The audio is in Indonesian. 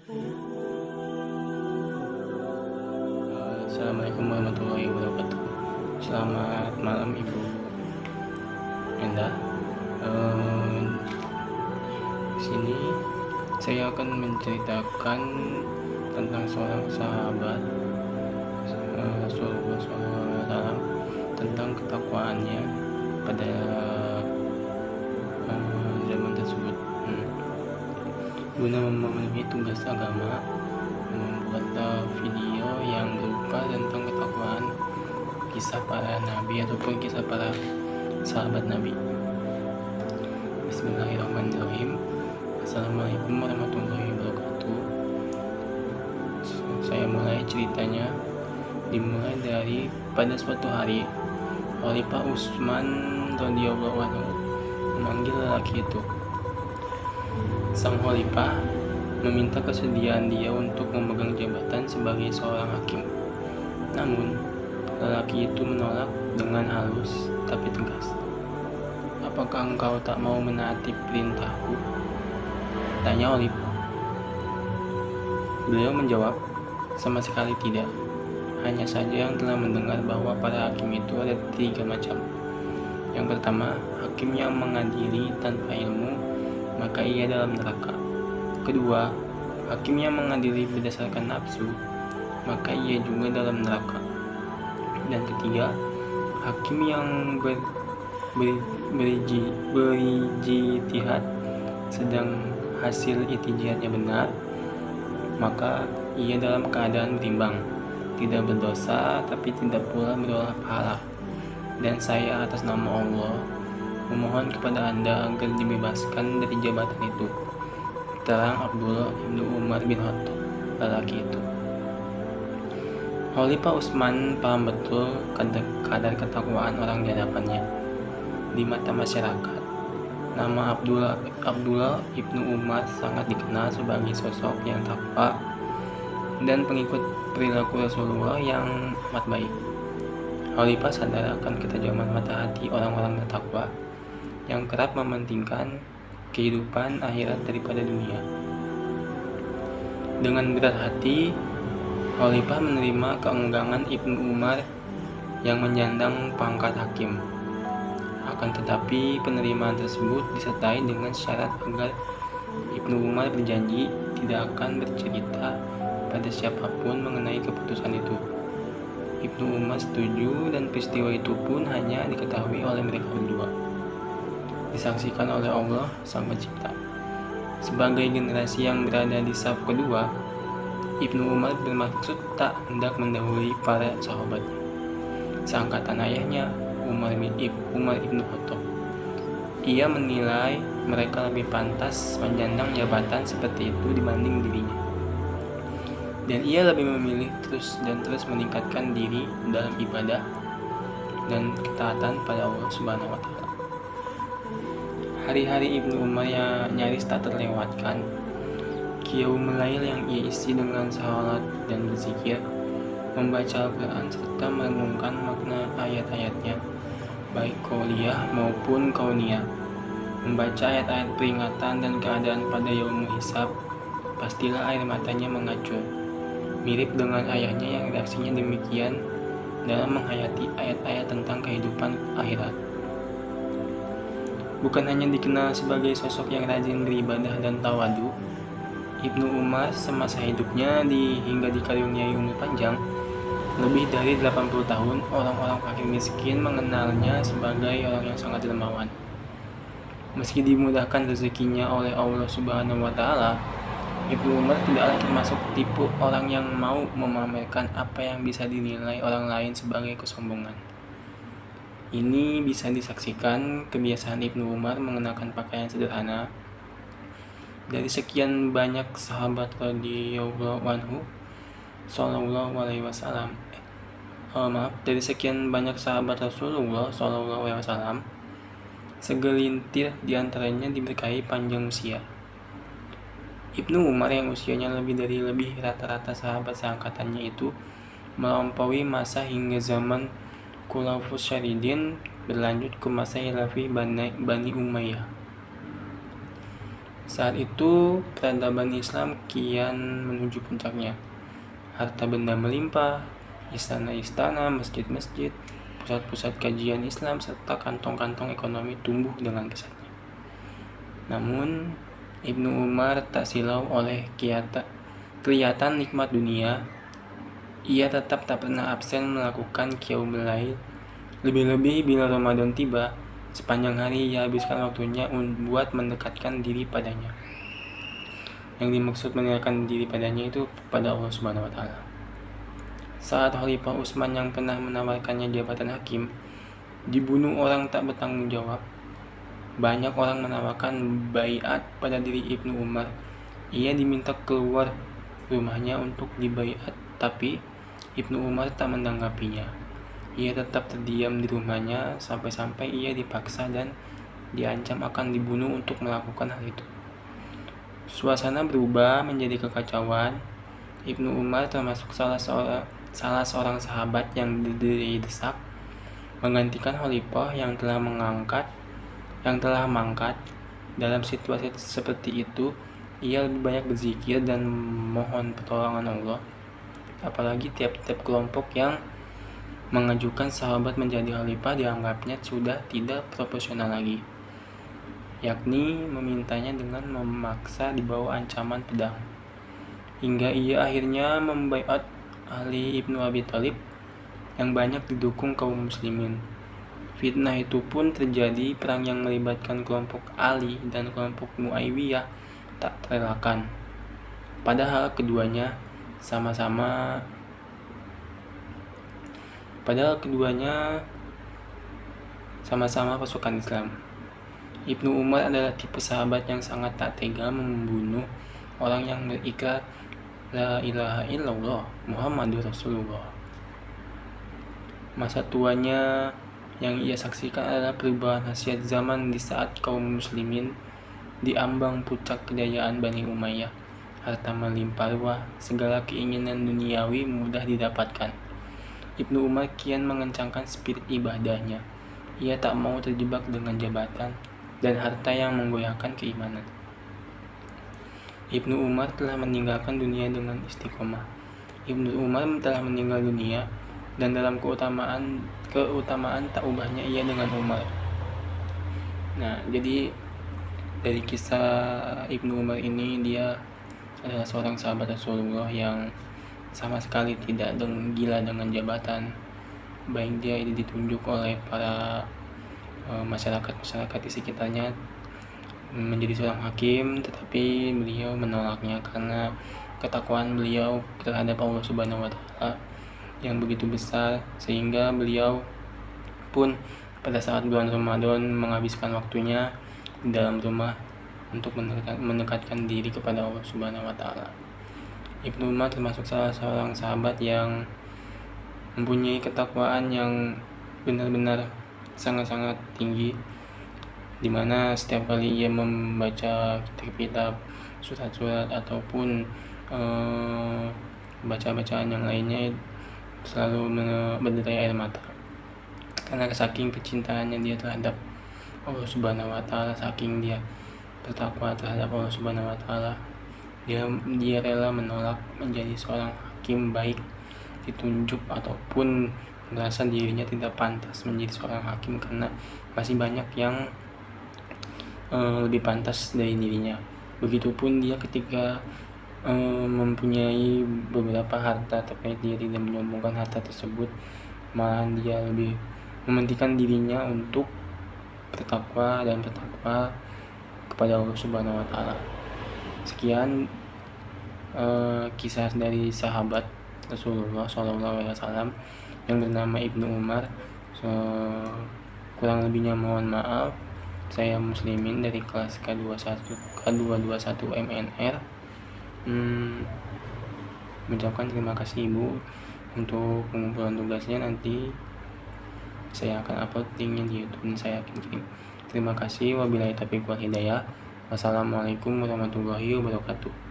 Assalamualaikum warahmatullahi wabarakatuh. Selamat malam Ibu Endah. Di sini saya akan menceritakan tentang seorang sahabat Rasulullah SAW, tentang ketakwaannya pada zaman tersebut. Guna memenuhi tugas agama, membuat video yang berupa tentang ketakwaan, kisah para nabi ataupun kisah para sahabat nabi. Bismillahirrahmanirrahim. Assalamualaikum warahmatullahi wabarakatuh. Saya mulai ceritanya. Dimulai dari pada suatu hari, Khalifah Utsman radhiyallahu anhu memanggil lelaki itu. Sang Khalifah meminta kesediaan dia untuk memegang jabatan sebagai seorang hakim. Namun, lelaki itu menolak dengan halus tapi tegas. "Apakah engkau tak mau menaati perintahku?" tanya Khalifah. Beliau menjawab, "Sama sekali tidak. Hanya saja yang telah mendengar bahwa para hakim itu ada 3 macam. Yang pertama, hakim yang mengadili tanpa ilmu, maka ia dalam neraka. Kedua, hakim yang mengadili berdasarkan nafsu, maka ia juga dalam neraka. Dan ketiga, hakim yang berijtihad sedang hasil ijtihadnya benar, maka ia dalam keadaan berimbang, tidak berdosa tapi tidak pula beroleh pahala. Dan saya atas nama Allah memohon kepada Anda agar dibebaskan dari jabatan itu," terang Abdullah bin Umar bin Khattab, lelaki itu. Khalifah Utsman paham betul kadar ketakwaan orang di hadapannya. Di mata masyarakat, nama Abdullah ibnu Umar sangat dikenal sebagai sosok yang takwa dan pengikut perilaku Rasulullah yang amat baik. Khalifah sadar akan ketajaman mata hati orang-orang bertakwa yang kerap mementingkan kehidupan akhirat daripada dunia. Dengan berat hati, Khalifah menerima keengganan Ibnu Umar yang menyandang pangkat hakim. Akan tetapi, penerimaan tersebut disertai dengan syarat agar Ibnu Umar berjanji tidak akan bercerita pada siapapun mengenai keputusan itu. Ibnu Umar setuju dan peristiwa itu pun hanya diketahui oleh mereka berdua, disaksikan oleh Allah Sang Pencipta. Sebagai generasi yang berada di saf kedua, Ibnu Umar bermaksud tak hendak mendahului para sahabatnya seangkatan ayahnya, Umar ibnu Khattab. Ia menilai mereka lebih pantas menyandang jabatan seperti itu dibanding dirinya, dan ia lebih memilih terus meningkatkan diri dalam ibadah dan ketaatan pada Allah Subhanahu wa Ta'ala. Hari-hari Ibnu Umar yang nyaris tak terlewatkan. Qiyamul Lail yang ia isi dengan salat dan berzikir, membaca Al-Quran serta merenungkan makna ayat-ayatnya, baik qauliyah maupun kauniyah, membaca ayat-ayat peringatan dan keadaan pada yaumul hisab, pastilah air matanya mengacur. Mirip dengan ayahnya yang reaksinya demikian dalam menghayati ayat-ayat tentang kehidupan akhirat. Bukan hanya dikenal sebagai sosok yang rajin beribadah dan tawadu, Ibnu Umar semasa hidupnya hingga dikaruniai umur panjang, lebih dari 80 tahun, orang-orang fakir miskin mengenalnya sebagai orang yang sangat dermawan. Meski dimudahkan rezekinya oleh Allah Subhanahu wa Ta'ala, Ibnu Umar tidaklah termasuk tipe orang yang mau memamerkan apa yang bisa dinilai orang lain sebagai kesombongan. Ini bisa disaksikan kebiasaan Ibnu Umar mengenakan pakaian sederhana. Dari sekian banyak sahabat radhiyallahu anhu sallallahu alaihi wasallam, dari sekian banyak sahabat Rasulullah sallallahu alaihi wasallam, segelintir diantaranya diberkahi panjang usia. Ibnu Umar yang usianya lebih rata-rata sahabat seangkatannya itu melampaui masa hingga zaman Khulafaus Syarifin berlanjut ke masa Khilafi Bani Umayyah. Saat itu peradaban Islam kian menuju puncaknya. Harta benda melimpah, istana-istana, masjid-masjid, pusat-pusat kajian Islam serta kantong-kantong ekonomi tumbuh dengan pesatnya. Namun Ibnu Umar tak silau oleh kelihatan nikmat dunia. Ia tetap tak pernah absen melakukan qiyamul lail. Lebih-lebih bila Ramadan tiba, sepanjang hari ia habiskan waktunya buat mendekatkan diri padanya. Yang dimaksud mendekatkan diri padanya itu pada Allah Subhanahu wa Ta'ala. Saat Khalifah Utsman yang pernah menawarkannya jabatan hakim dibunuh orang tak bertanggung jawab, banyak orang menawarkan baiat pada diri Ibnu Umar. Ia diminta keluar rumahnya untuk dibaiat, tapi Ibnu Umar tak menanggapinya. Ia tetap terdiam di rumahnya sampai-sampai ia dipaksa dan diancam akan dibunuh untuk melakukan hal itu. Suasana berubah menjadi kekacauan. Ibnu Umar termasuk salah seorang sahabat yang didesak menggantikan khalifah yang telah mangkat. Dalam situasi seperti itu, ia lebih banyak berzikir dan mohon pertolongan Allah. Apalagi tiap-tiap kelompok yang mengajukan sahabat menjadi khalifah dianggapnya sudah tidak proporsional lagi, yakni memintanya dengan memaksa di bawah ancaman pedang. Hingga ia akhirnya membaiat Ali ibnu Abi Thalib yang banyak didukung kaum muslimin. Fitnah itu pun terjadi. Perang yang melibatkan kelompok Ali dan kelompok Muawiyah tak terelakkan. Padahal keduanya sama-sama pasukan Islam. Ibnu Umar adalah tipe sahabat yang sangat tak tega membunuh orang yang berikrar La ilaha illallah Muhammadur Rasulullah. Masa tuanya yang ia saksikan adalah perubahan khasiat zaman di saat kaum muslimin diambang puncak kejayaan Bani Umayyah. Harta melimpah ruah, segala keinginan duniawi mudah didapatkan. Ibnu Umar kian mengencangkan spirit ibadahnya. Ia tak mau terjebak dengan jabatan dan harta yang menggoyahkan keimanan. Ibnu Umar telah meninggalkan dunia dengan istiqomah. Ibnu Umar telah meninggal dunia, dan dalam keutamaan tak ubahnya ia dengan Umar. Nah, jadi dari kisah Ibnu Umar ini, dia adalah seorang sahabat Rasulullah yang sama sekali tidak gila dengan jabatan, baik dia itu ditunjuk oleh para masyarakat di sekitarnya menjadi seorang hakim, tetapi beliau menolaknya karena ketakwaan beliau terhadap Allah Subhanahu wa Ta'ala yang begitu besar, sehingga beliau pun pada saat bulan Ramadan menghabiskan waktunya di dalam rumah untuk mendekatkan diri kepada Allah Subhanahu wa Ta'ala. Ibnu Umar termasuk salah seorang sahabat yang mempunyai ketakwaan yang benar-benar sangat-sangat tinggi, di mana setiap kali ia membaca kitab-kitab, surat-surat ataupun baca-bacaan yang lainnya selalu berderai air mata karena saking kecintaannya dia terhadap Allah Subhanahu wa Ta'ala, saking dia bertakwa terhadap Allah Subhanahu wa Ta'ala, dia rela menolak menjadi seorang hakim, baik ditunjuk ataupun merasa dirinya tidak pantas menjadi seorang hakim karena masih banyak yang lebih pantas dari dirinya. Begitupun dia ketika mempunyai beberapa harta, tapi dia tidak menyombongkan harta tersebut, malah dia lebih mementingkan dirinya untuk bertakwa kepada Allah Subhanahu wa Ta'ala. Sekian kisah dari sahabat Rasulullah SAW yang bernama Ibnu Umar. Kurang lebihnya mohon maaf. Saya Muslimin dari kelas K221 MNR mengucapkan terima kasih Ibu untuk pengumpulan tugasnya. Nanti saya akan upload linknya di YouTube dan saya akan kirim. Terima kasih. Wabillahi taufiq wal hidayah. Wassalamualaikum warahmatullahi wabarakatuh.